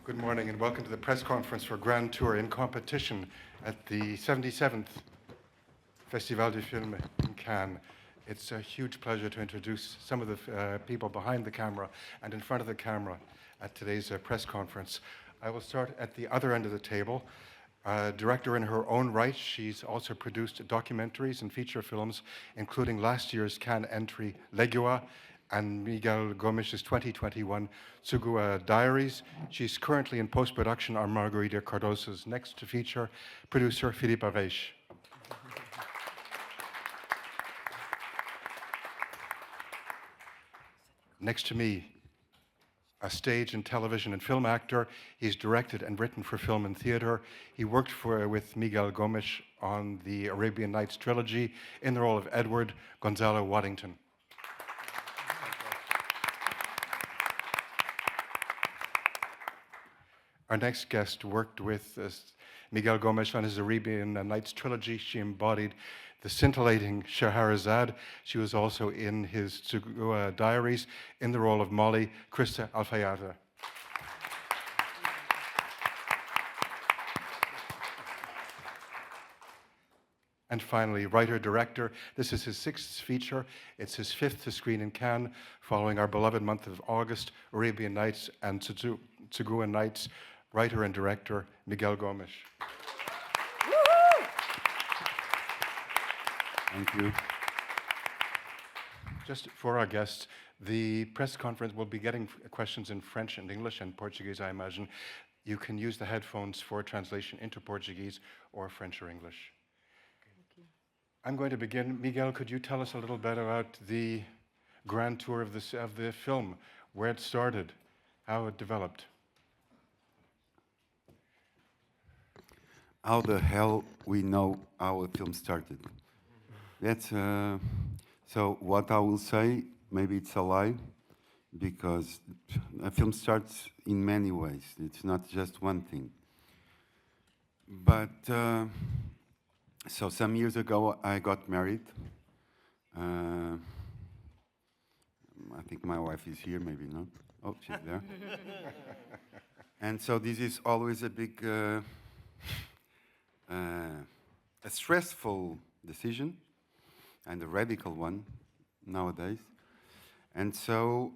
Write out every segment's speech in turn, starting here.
Good morning and welcome to the press conference for Grand Tour in competition at the 77th Festival du Film in Cannes. It's a huge pleasure to introduce some of the people behind the camera and in front of the camera at today's press conference. I will start at the other end of the table. Director in her own right, she's also produced documentaries and feature films, including last year's Cannes entry Legua and Miguel Gomes's 2021 Tsugua Diaries. She's currently in post-production on Margarita Cardoso's next feature, producer Philippe Arèche. Next to me, a stage and television and film actor. He's directed and written for film and theater. He worked with Miguel Gomes on the Arabian Nights trilogy in the role of Edward Gonzalo Waddington. Our next guest worked with Miguel Gomes on his Arabian Nights trilogy. She embodied the scintillating Scheherazade. She was also in his Tsugua Diaries in the role of Molly, Krista Alfayate. And finally, writer-director. This is his sixth feature. It's his fifth to screen in Cannes, following our beloved month of August, Arabian Nights and Tsugua Nights. Writer and director, Miguel Gomes. Thank you. Just for our guests, the press conference will be getting questions in French and English and Portuguese, I imagine. You can use the headphones for translation into Portuguese or French or English. Thank you. I'm going to begin. Miguel, could you tell us a little bit about the grand tour of the film, where it started, how it developed? How the hell we know how a film started? That's so. What I will say, maybe it's a lie, because a film starts in many ways. It's not just one thing. But so some years ago, I got married. I think my wife is here. Maybe not. Oh, she's there. And so this is always a big. A stressful decision and a radical one nowadays. And so,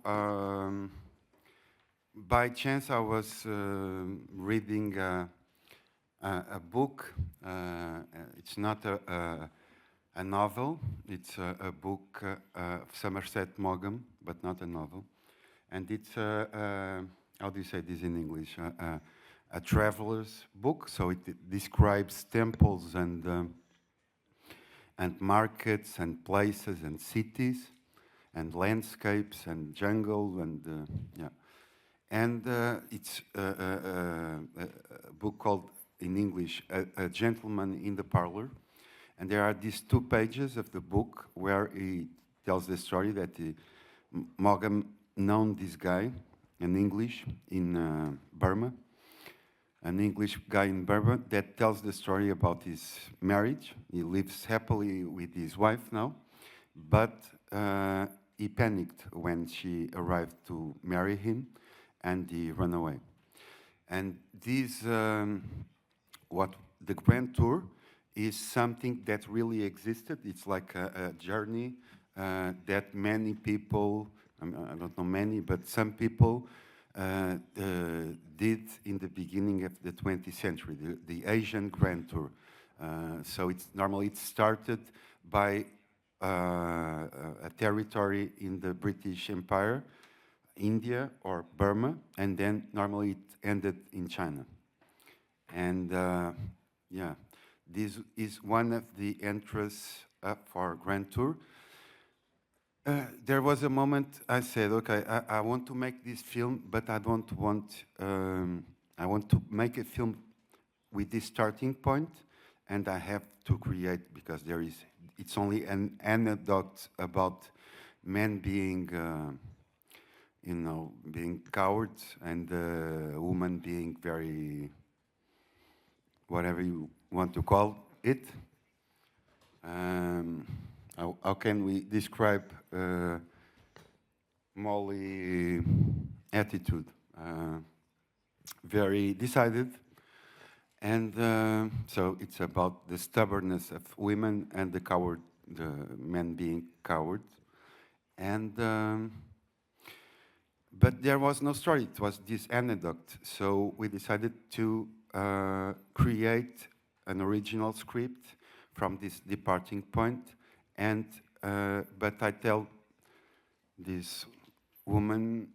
by chance, I was reading a book. It's not a novel. It's a book of Somerset Maugham, but not a novel. And it's, how do you say this in English? A traveler's book, so it describes temples and markets and places and cities and landscapes and jungle and yeah. And it's a book called, in English, A Gentleman in the Parlor. And there are these 2 pages of the book where he tells the story that Maugham known this guy, in English, in Burma. An English guy in Burma that tells the story about his marriage. He lives happily with his wife now, but he panicked when she arrived to marry him, and he ran away. And this, what the Grand Tour is something that really existed. It's like a journey that many people, I don't know many, but some people did in the beginning of the 20th century, the Asian Grand Tour. So it started by a territory in the British Empire, India or Burma, and then normally it ended in China. And yeah, this is one of the entries for Grand Tour. There was a moment I said, okay, I want to make this film, but I don't want, I want to make a film with this starting point, and I have to create, because it's only an anecdote about men being, being cowards and women being very, whatever you want to call it. How can we describe Molly attitude? very decided. And so it's about the stubbornness of women and the men being cowards. And but there was no story. It was this anecdote. So we decided to create an original script from this departing point. And but I tell this woman,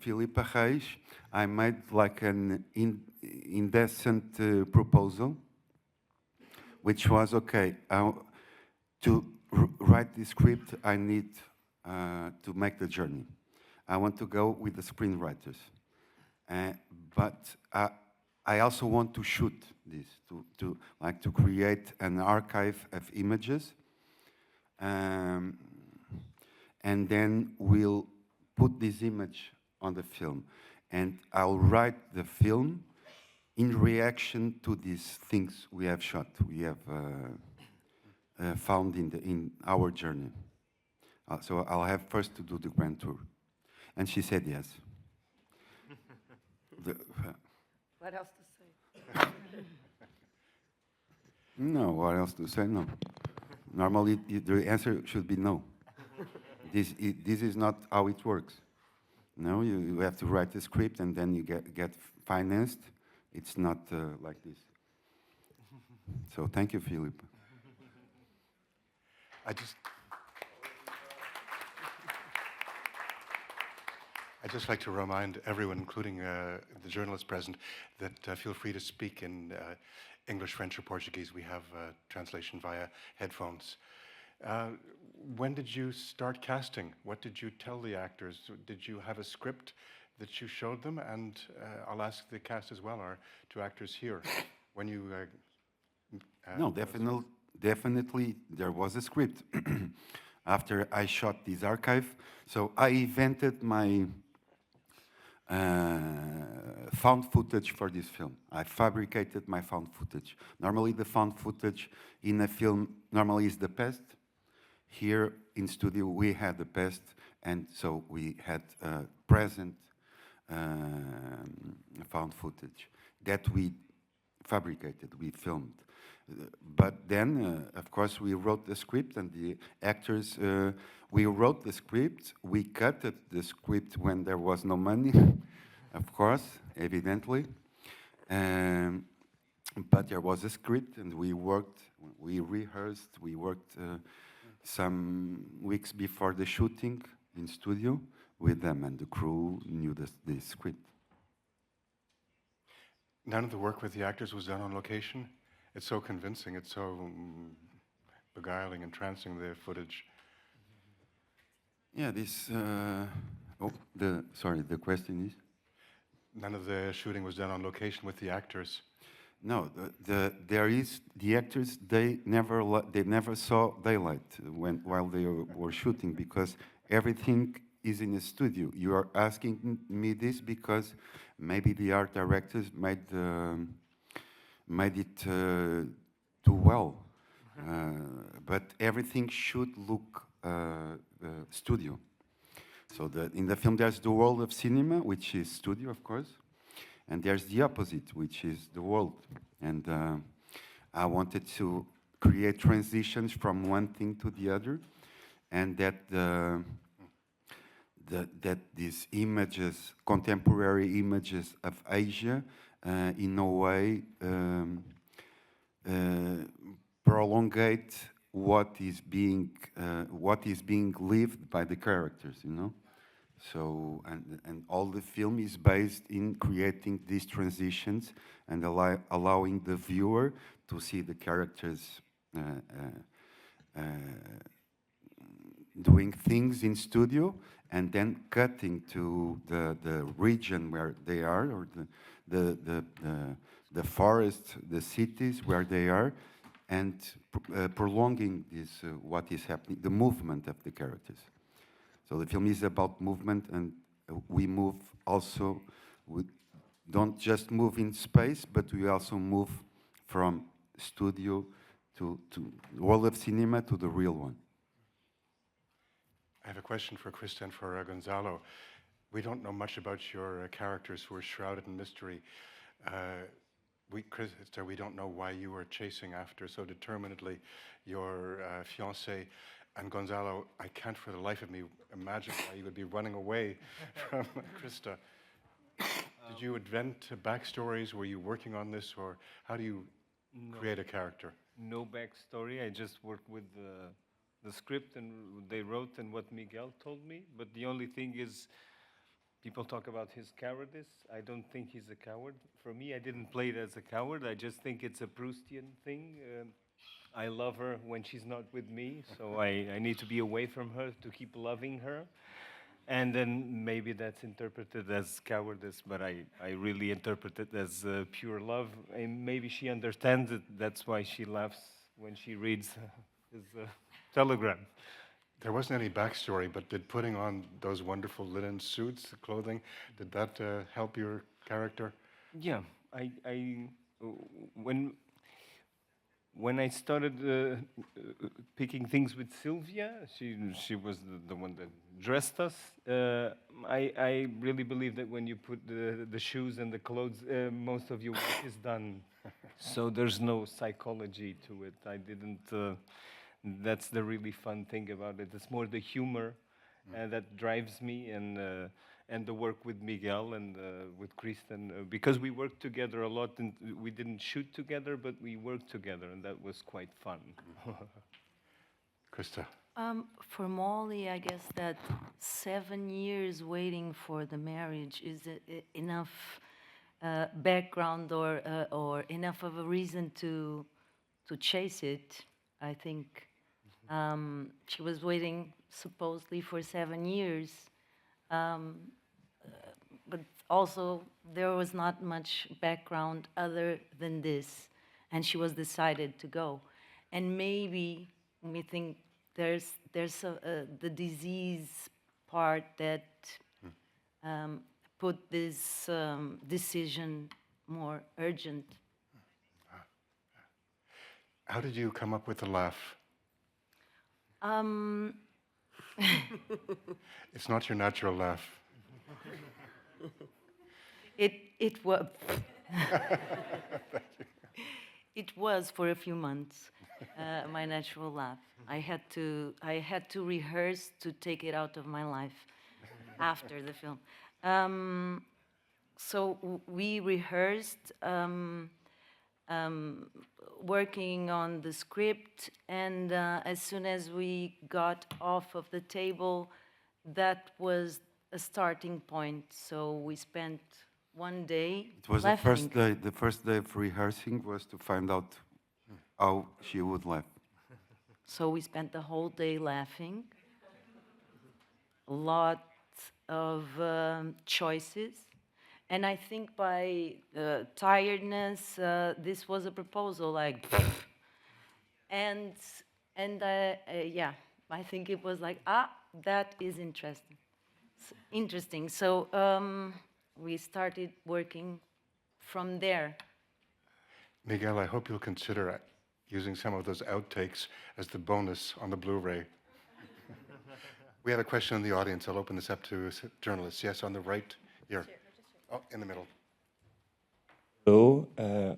Filipa Reis, I made like an indecent proposal, which was okay. To write the script, I need to make the journey. I want to go with the screenwriters, but I also want to shoot this, to create an archive of images, and then we'll put this image on the film, and I'll write the film in reaction to these things we have shot, we have found in our journey. So I'll have first to do the grand tour. And she said yes. What else to say? No, what else to say? No. Normally, the answer should be no. This is not how it works. No, you have to write the script and then you get financed. It's not like this. So thank you, Philip. I'd just like to remind everyone, including the journalists present, that feel free to speak in English, French, or Portuguese. We have translation via headphones. When did you start casting? What did you tell the actors? Did you have a script that you showed them? And I'll ask the cast as well, or to actors here, when you... No, definitely there was a script. After I shot this archive, so I invented my found footage for this film. I fabricated my found footage. Normally the found footage in a film normally is the past. Here in studio we had the past, and so we had present found footage that we fabricated, we filmed. But then, of course, we wrote the script, and the actors, we wrote the script, we cut the script when there was no money, of course, evidently. But there was a script, and we worked, we rehearsed, we worked some weeks before the shooting in studio with them, and the crew knew the script. None of the work with the actors was done on location? It's so convincing, it's so beguiling, entrancing, the footage. Yeah, this, the question is? None of the shooting was done on location with the actors? No, the actors, they never saw daylight while they were shooting, because everything is in a studio. You are asking me this because maybe the art directors made it too well, but everything should look studio. So in the film there's the world of cinema, which is studio, of course, and there's the opposite, which is the world. And I wanted to create transitions from one thing to the other, and that that these images, contemporary images of Asia, in a way prolongate what is being lived by the characters, you know. So and all the film is based in creating these transitions and allowing the viewer to see the characters doing things in studio, and then cutting to the region where they are, or the forest, the cities where they are, and prolonging this what is happening, the movement of the characters. So the film is about movement, and we move also. We don't just move in space, but we also move from studio to the world of cinema to the real one. I have a question for Krista and for Gonzalo. We don't know much about your characters who are shrouded in mystery. Krista, we don't know why you were chasing after so determinedly your fiancé. And Gonzalo, I can't for the life of me imagine why you would be running away from Krista. Did you invent backstories? Were you working on this, or how do you create a character? No backstory. I just worked with the script and they wrote and what Miguel told me. But the only thing is, people talk about his cowardice. I don't think he's a coward. For me, I didn't play it as a coward. I just think it's a Proustian thing. I love her when she's not with me, so I need to be away from her to keep loving her. And then maybe that's interpreted as cowardice, but I really interpret it as pure love. And maybe she understands it. That's why she laughs when she reads his telegram. There wasn't any backstory, but did putting on those wonderful linen suits, clothing, did that help your character? Yeah, when I started picking things with Sylvia, she was the one that dressed us. I really believe that when you put the shoes and the clothes, most of your work is done. So there's no psychology to it. I didn't. That's the really fun thing about it. It's more the humor that drives me, and the work with Miguel and with Kristen, because we worked together a lot, and we didn't shoot together, but we worked together, and that was quite fun. Krista? For Molly, I guess that 7 years waiting for the marriage is enough background or enough of a reason to chase it. I think she was waiting supposedly for 7 years. But also, there was not much background other than this, and she was decided to go. And maybe we think there's the disease part that put this decision more urgent. How did you come up with the laugh? It's not your natural laugh. It was. It was for a few months my natural laugh. I had to rehearse to take it out of my life after the film. So we rehearsed, working on the script, and as soon as we got off of the table, that was a starting point. So we spent one day It was laughing. the first day. The first day of rehearsing was to find out how she would laugh. So we spent the whole day laughing. A lot of choices. And I think by tiredness, this was a proposal like, and yeah, I think it was like, that is interesting. So we started working from there. Miguel, I hope you'll consider using some of those outtakes as the bonus on the Blu-ray. We have a question in the audience. I'll open this up to journalists. Yes, on the right here. Oh, in the middle. Hello,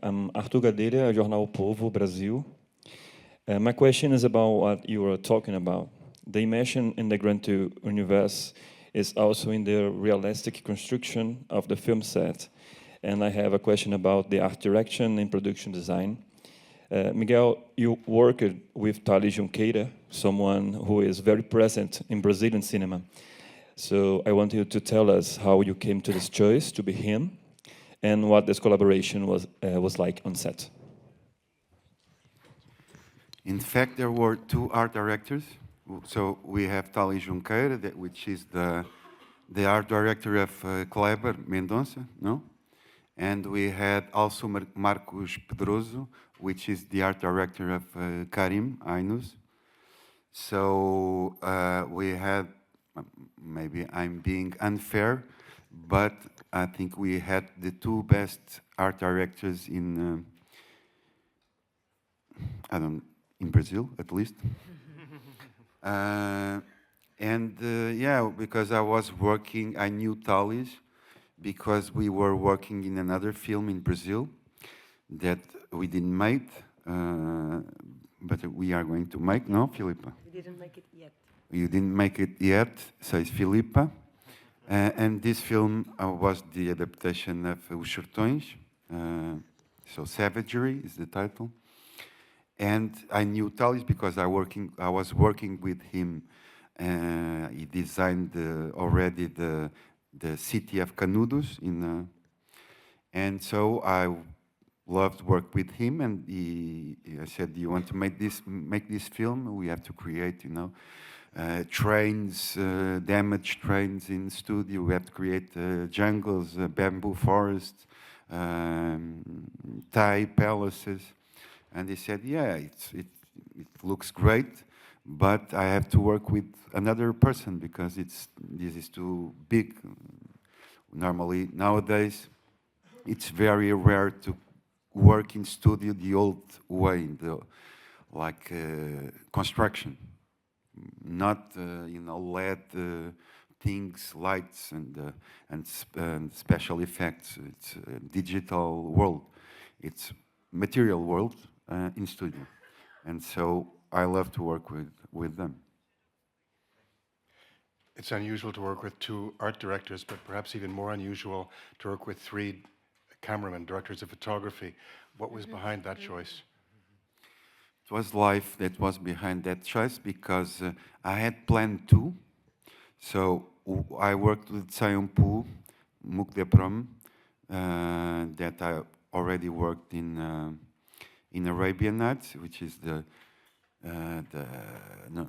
I'm Arthur Gadeira, Jornal O Povo, Brasil. My question is about what you were talking about. The immersion in the Grand Tour universe is also in the realistic construction of the film set. And I have a question about the art direction and production design. Miguel, you worked with Thales Junqueira, someone who is very present in Brazilian cinema. So I want you to tell us how you came to this choice to be him, and what this collaboration was like on set. In fact, there were two art directors. So we have Thales Junqueira, which is the art director of Kleber Mendonça, no? And we had also Marcos Pedroso, which is the art director of Karim Ainus. So we had, maybe I'm being unfair, but I think we had the two best art directors in Brazil, at least. And yeah, because I was working, I knew Thales because we were working in another film in Brazil that we didn't make, but we are going to make, no, Filipa? We didn't make it yet. You didn't make it yet, says Filipa. And this film was the adaptation of Os Sertões, so Savagery is the title. And I knew Thales because I was working with him. He designed already the city of Canudos and so I loved work with him. And I said, "Do you want to make this film? We have to create, you know, trains, damaged trains in studio. We have to create jungles, bamboo forests, Thai palaces." And he said, "Yeah, it looks great, but I have to work with another person because this is too big." Normally, nowadays, it's very rare to work in studio the old way, like construction, not you know, LED things, lights, and special effects. It's a digital world. It's material world in studio, and so I love to work with them. It's unusual to work with two art directors, but perhaps even more unusual to work with three cameramen, directors of photography. What was behind that choice? It was life that was behind that choice because I had planned two. So I worked with Sayonpu Mukdeprom, that I already worked in Arabian Nights, which is the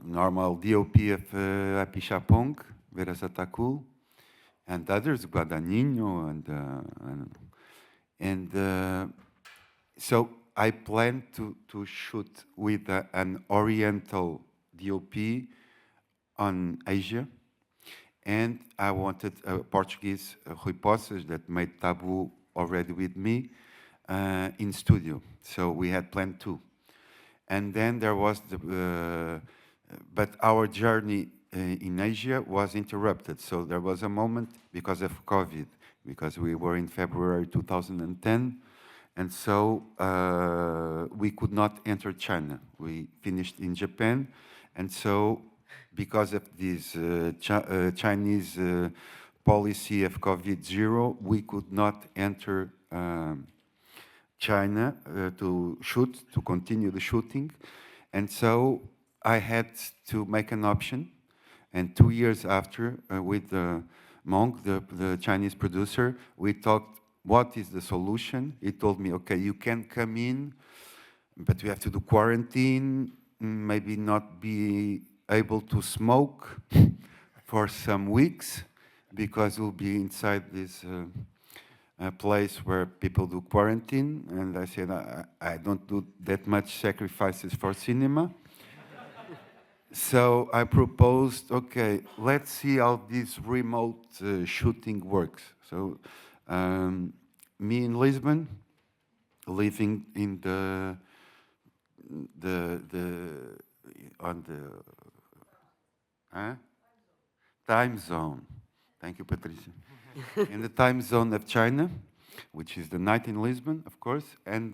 normal DOP of Apixapong, Verazatakul, and others, Guadagnino, and so I planned to shoot with an Oriental DOP on Asia, and I wanted a Portuguese, Rui Poças, that made Tabu already with me in studio. So we had planned two. And then there was but our journey in Asia was interrupted. So there was a moment because of COVID, because we were in February 2010, and so we could not enter China. We finished in Japan, and so because of this Chinese policy of COVID-0, we could not enter China to continue the shooting. And so I had to make an option. And 2 years after, with Monk, the Chinese producer, we talked, what is the solution? He told me, okay, you can come in, but we have to do quarantine, maybe not be able to smoke for some weeks, because we'll be inside this a place where people do quarantine. And I said, I don't do that much sacrifices for cinema. So I proposed, okay, let's see how this remote shooting works. So me in Lisbon, living in on the time zone. Thank you, Patricia. In the time zone of China, which is the night in Lisbon, of course, and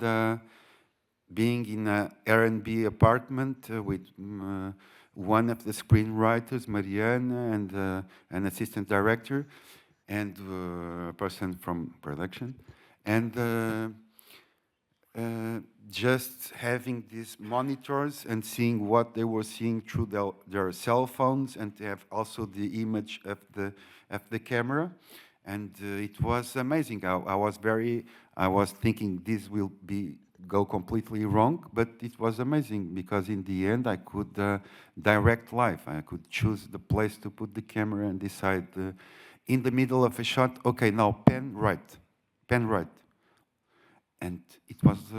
being in an R&B apartment with one of the screenwriters, Marianne, and an assistant director, and a person from production, and just having these monitors and seeing what they were seeing through their cell phones, and to have also the image of the camera. And it was amazing. I was thinking this will go completely wrong, but it was amazing because in the end I could direct live. I could choose the place to put the camera and decide in the middle of a shot, okay, now pen right. And it was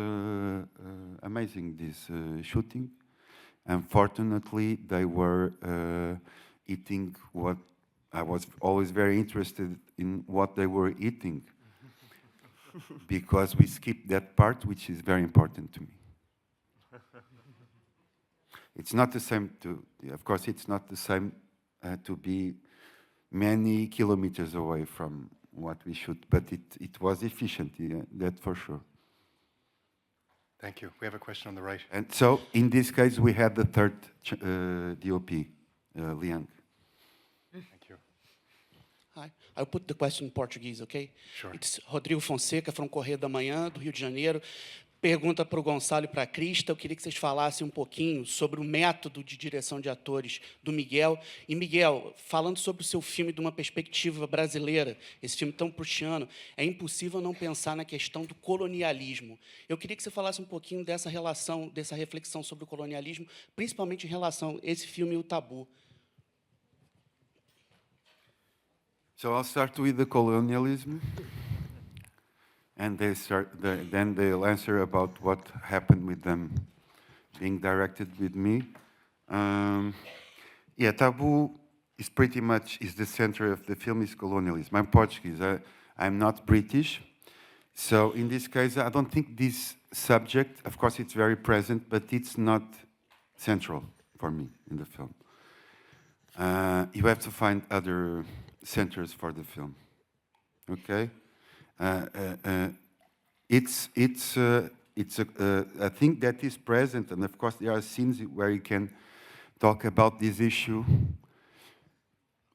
amazing, this shooting. Unfortunately, they were eating what I was always very interested in, what they were eating, because we skipped that part, which is very important to me. It's not the same of course, it's not the same to be many kilometers away from what we shoot, but it was efficient, yeah, that for sure. Thank you. We have a question on the right. And so, in this case, we had the third DOP, Liang. Thank you. Hi, I'll put the question in Portuguese, okay? Sure. It's Rodrigo Fonseca, from Correio da Manhã, do Rio de Janeiro. Pergunta para o Gonçalo e para a Crista. Eu queria que vocês falassem um pouquinho sobre o método de direção de atores do Miguel. E, Miguel, falando sobre o seu filme de uma perspectiva brasileira, esse filme tão prussiano, é impossível não pensar na questão do colonialismo. Eu queria que você falasse um pouquinho dessa relação, dessa reflexão sobre o colonialismo, principalmente em relação a esse filme, O Tabu. So I'll start with the colonialism, and then they'll answer about what happened with them being directed with me. Yeah, Tabu is pretty much the center of the film is colonialism. I'm Portuguese. I'm not British. So in this case, I don't think this subject, of course, it's very present, but it's not central for me in the film. You have to find other centers for the film. Okay, it's a thing that is present, and of course there are scenes where you can talk about this issue.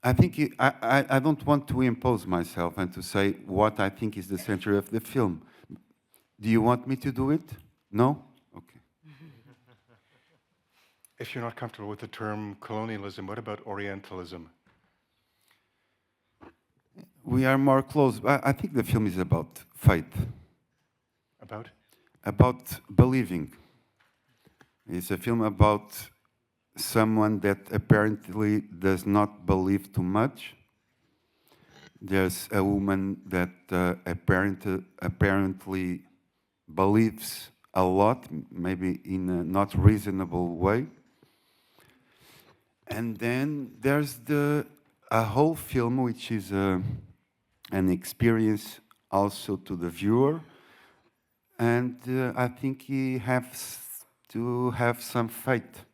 I think I don't want to impose myself and to say what I think is the center of the film. Do you want me to do it? No? Okay. If you're not comfortable with the term colonialism, what about Orientalism? We are more close. I think the film is about faith, About? believing. It's a film about someone that apparently does not believe too much. There's a woman that apparently believes a lot, maybe in a not reasonable way. And then there's a whole film which is an experience also to the viewer, and I think he has to have some faith,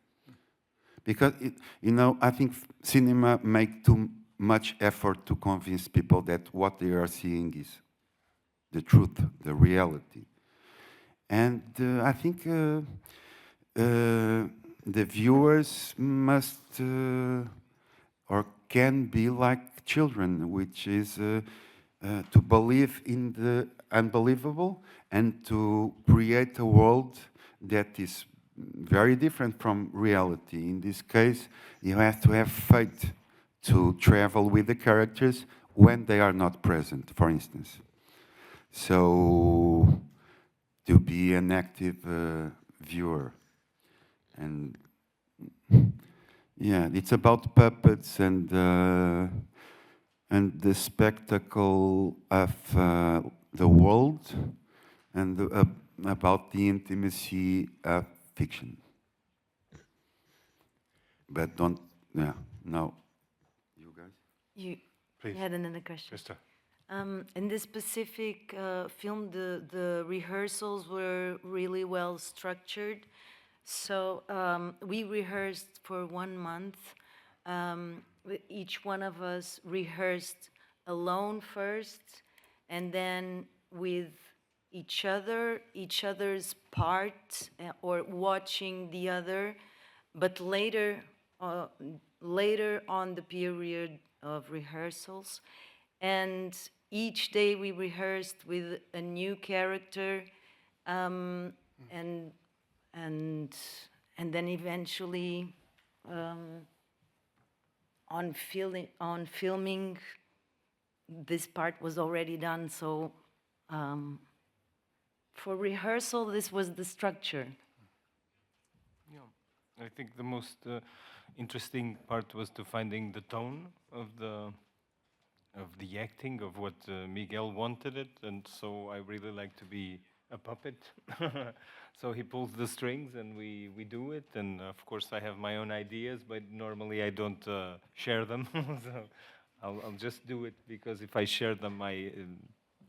because I think cinema make too much effort to convince people that what they are seeing is the truth, the reality, and I think the viewers must or can be like children, which is to believe in the unbelievable and to create a world that is very different from reality. In this case, you have to have faith to travel with the characters when they are not present, for instance. So, to be an active viewer. And yeah, it's about puppets and the spectacle of the world, and about the intimacy of fiction. But no. You guys? You Please. had another question. Krista. In this specific film, the rehearsals were really well structured. So we rehearsed for 1 month. Each one of us rehearsed alone first, and then with each other's part, or watching the other. But later on the period of rehearsals, and each day we rehearsed with a new character, and then eventually on filming, this part was already done. So for rehearsal, this was the structure. Yeah, I think the most interesting part was to finding the tone of the acting, of what Miguel wanted it, and so I really like to be a puppet. So he pulls the strings and we do it, and of course I have my own ideas, but normally I don't share them. So I'll just do it, because if I share them, I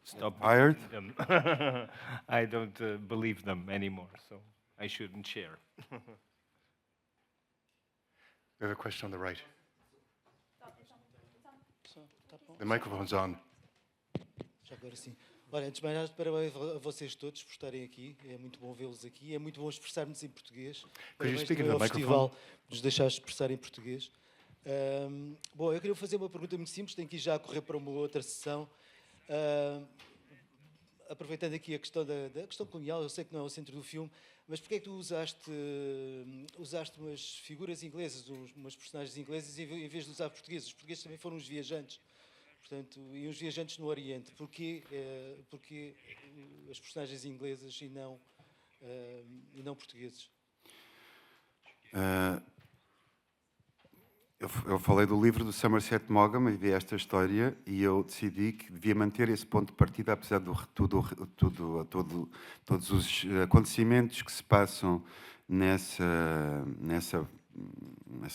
stop Tired? believing them. I don't believe them anymore, so I shouldn't share. We have a question on the right. The microphone's on. Já agora sim. Olha, antes de mais nada, parabéns a vocês todos por estarem aqui. É muito bom vê-los aqui. É muito bom expressarmos em português. Parabéns speak também into ao the festival por nos deixar expressar em português. Bom, eu queria fazer uma pergunta muito simples. Tenho que ir já a correr para uma outra sessão. Aproveitando aqui a questão da questão colonial, eu sei que não é o centro do filme, mas porquê é que tu usaste umas figuras inglesas, umas personagens inglesas, em vez de usar portugueses? Os portugueses também foram os viajantes. Portanto, e os viajantes no Oriente, porquê as personagens inglesas e não portugueses? Eu falei do livro do Somerset Maugham e vi esta história e eu decidi que devia manter esse ponto de partida, apesar de todos os acontecimentos que se passam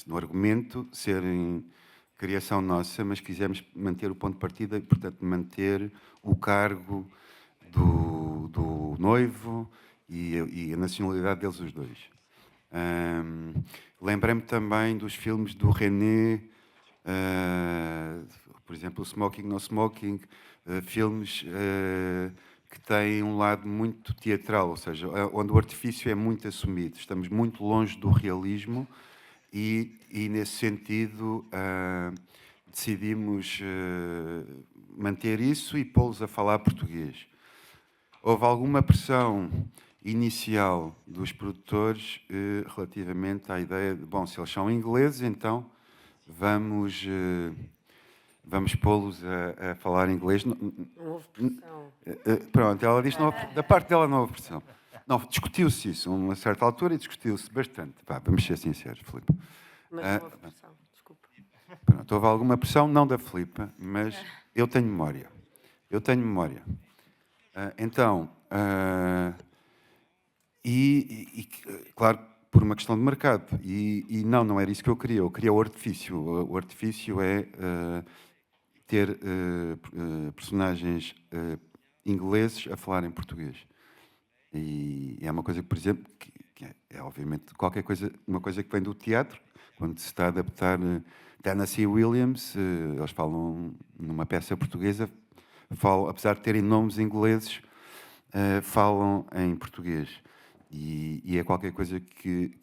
no argumento serem criação nossa, mas quisemos manter o ponto de partida e, portanto, manter o cargo do noivo e a nacionalidade deles os dois. Lembrei-me também dos filmes do René, por exemplo, o Smoking No Smoking, filmes que têm um lado muito teatral, ou seja, onde o artifício é muito assumido. Estamos muito longe do realismo e nesse sentido, decidimos manter isso e pô-los a falar português. Houve alguma pressão inicial dos produtores relativamente à ideia de, bom, se eles são ingleses, então vamos pô-los a falar inglês. Não houve pressão. Pronto, ela diz, da parte dela não houve pressão. Não, discutiu-se isso, a uma certa altura, e discutiu-se bastante. Vamos ser sinceros, Filipe. Mas não houve pressão, desculpa. Pronto, houve alguma pressão, não da Filipe, mas eu tenho memória. Então, claro, por uma questão de mercado. E não era isso que eu queria. Eu queria o artifício. O artifício é ter personagens ingleses a falar em português. E é uma coisa que, por exemplo, que é obviamente uma coisa que vem do teatro, quando se está a adaptar Tennessee Williams, eles falam numa peça portuguesa, apesar de terem nomes ingleses, falam em português. E é qualquer coisa que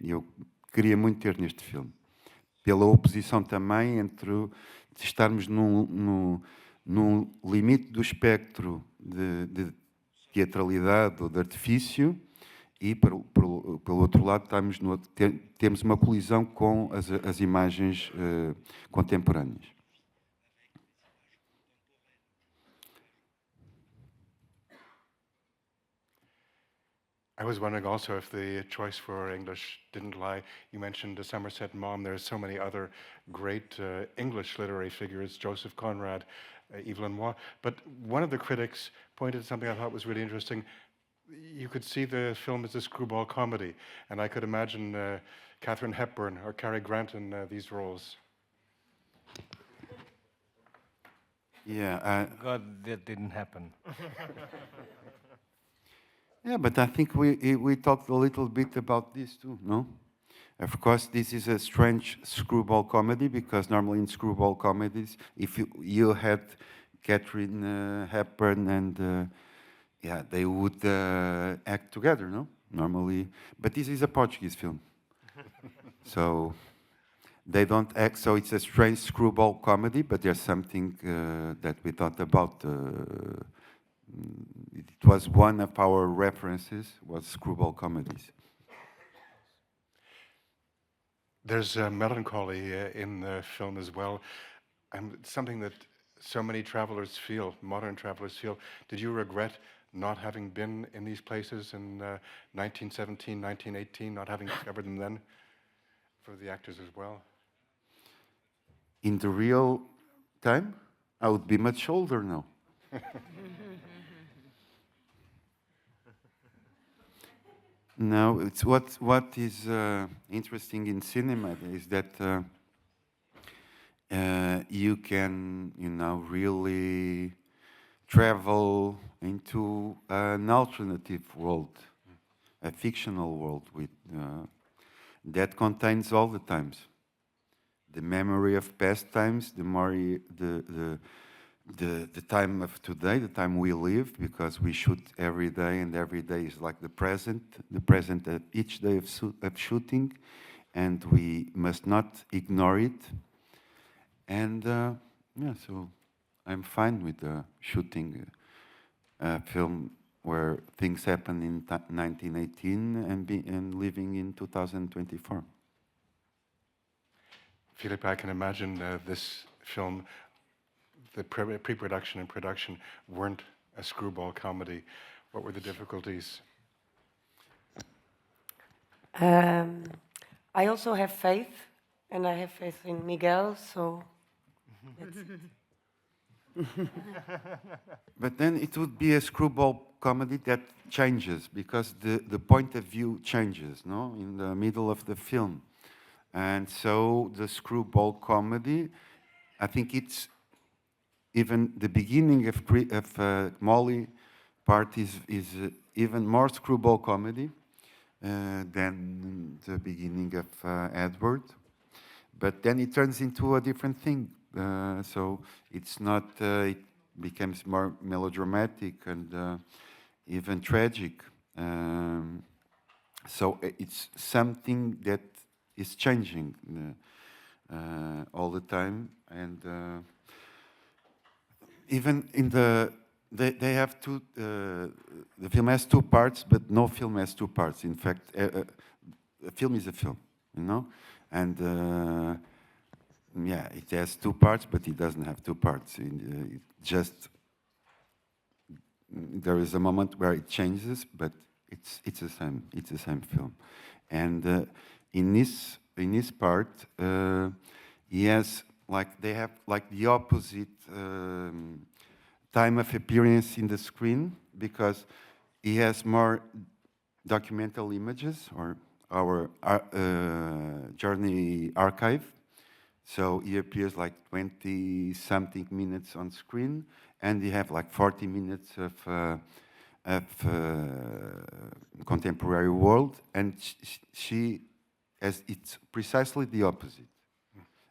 eu queria muito ter neste filme. Pela oposição também entre estarmos num limite do espectro de teatralidade ou de artifício e, pelo outro lado, temos uma colisão com as imagens contemporâneas. I was wondering also if the choice for English didn't lie. You mentioned the Somerset Maugham. There are so many other great English literary figures, Joseph Conrad, Evelyn Waugh. But one of the critics pointed to something I thought was really interesting. You could see the film as a screwball comedy, and I could imagine Katharine Hepburn or Cary Grant in these roles. Yeah, God, that didn't happen. yeah, but I think we talked a little bit about this too, no? Of course, this is a strange screwball comedy because normally in screwball comedies, if you had Katharine Hepburn and they would act together, no? Normally, but this is a Portuguese film, so they don't act. So it's a strange screwball comedy, but there's something that we thought about. It was one of our references, was screwball comedies. There's melancholy in the film as well, and it's something that so many travelers feel, modern travelers feel. Did you regret not having been in these places in 1917, 1918, not having discovered them then, for the actors as well? In the real time, I would be much older now. No, it's what is interesting in cinema is that you can, really travel into an alternative world, a fictional world with that contains all the times. the memory of past times, the time of today, the time we live, because we shoot every day, and every day is like the present of each day of shooting, and we must not ignore it. And yeah, so I'm fine with shooting a film where things happen in 1918 and living in 2024. Philip, I can imagine this film, the pre-production and production weren't a screwball comedy. What were the difficulties? I also have faith, and I have faith in Miguel, so that's it. But then it would be a screwball comedy that changes, because the point of view changes, no? In the middle of the film. And so the screwball comedy, I think it's even the beginning of Molly part is even more screwball comedy than the beginning of Edward. But then it turns into a different thing. So it's not, it becomes more melodramatic and even tragic. So it's something that is changing all the time. And even in they have two, the film has two parts, but no film has two parts. In fact, a film is a film, you know? And yeah, it has two parts, but it doesn't have two parts. It just, there is a moment where it changes, but it's the same film. And in this part, he has they have the opposite time of appearance in the screen, because he has more documental images, or our journey archive. So he appears 20-something minutes on screen, and you have 40 minutes of contemporary world, and she has, it's precisely the opposite.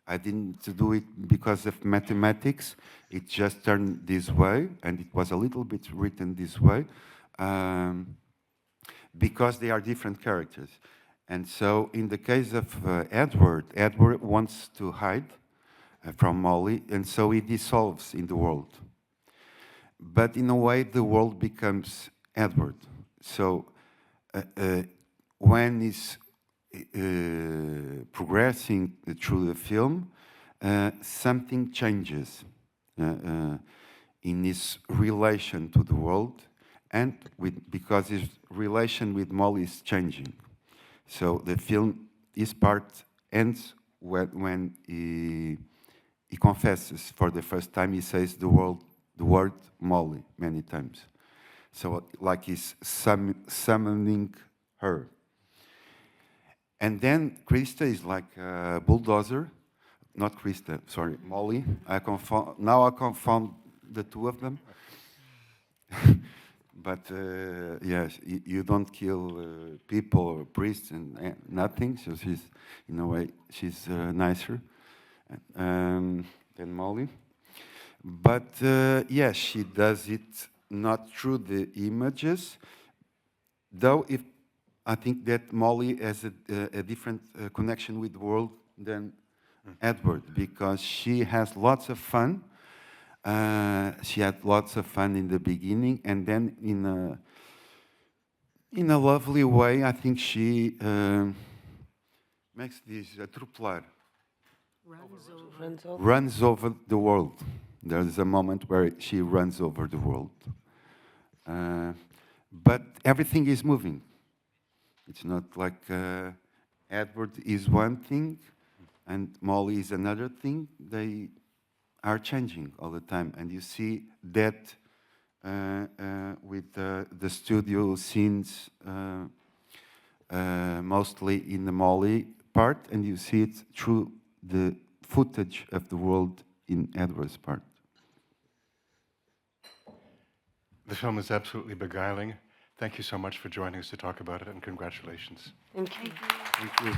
I didn't do it because of mathematics. It just turned this way, and it was a little bit written this way, because they are different characters. And so in the case of Edward wants to hide from Molly, and so he dissolves in the world. But in a way, the world becomes Edward. So when he's progressing through the film, something changes in his relation to the world, and because his relation with Molly is changing. So the film, this part ends when he confesses for the first time. He says the word Molly many times. So he's summoning her. And then Krista is like a bulldozer. Not Krista, sorry, Molly. Now I confound the two of them. But yes, you don't kill people or priests and nothing. So she's, in a way, she's nicer than Molly. But yes, she does it not through the images, though I think that Molly has a different connection with the world than Edward, because she has lots of fun. She had lots of fun in the beginning, and then in a lovely way, I think she makes this atropelar, runs over the world. There's a moment where she runs over the world. But everything is moving. It's not like Edward is one thing and Molly is another thing. They are changing all the time. And you see that with the studio scenes, mostly in the Molly part, and you see it through the footage of the world in Edward's part. The film is absolutely beguiling. Thank you so much for joining us to talk about it, and congratulations. Thank you. Thank you.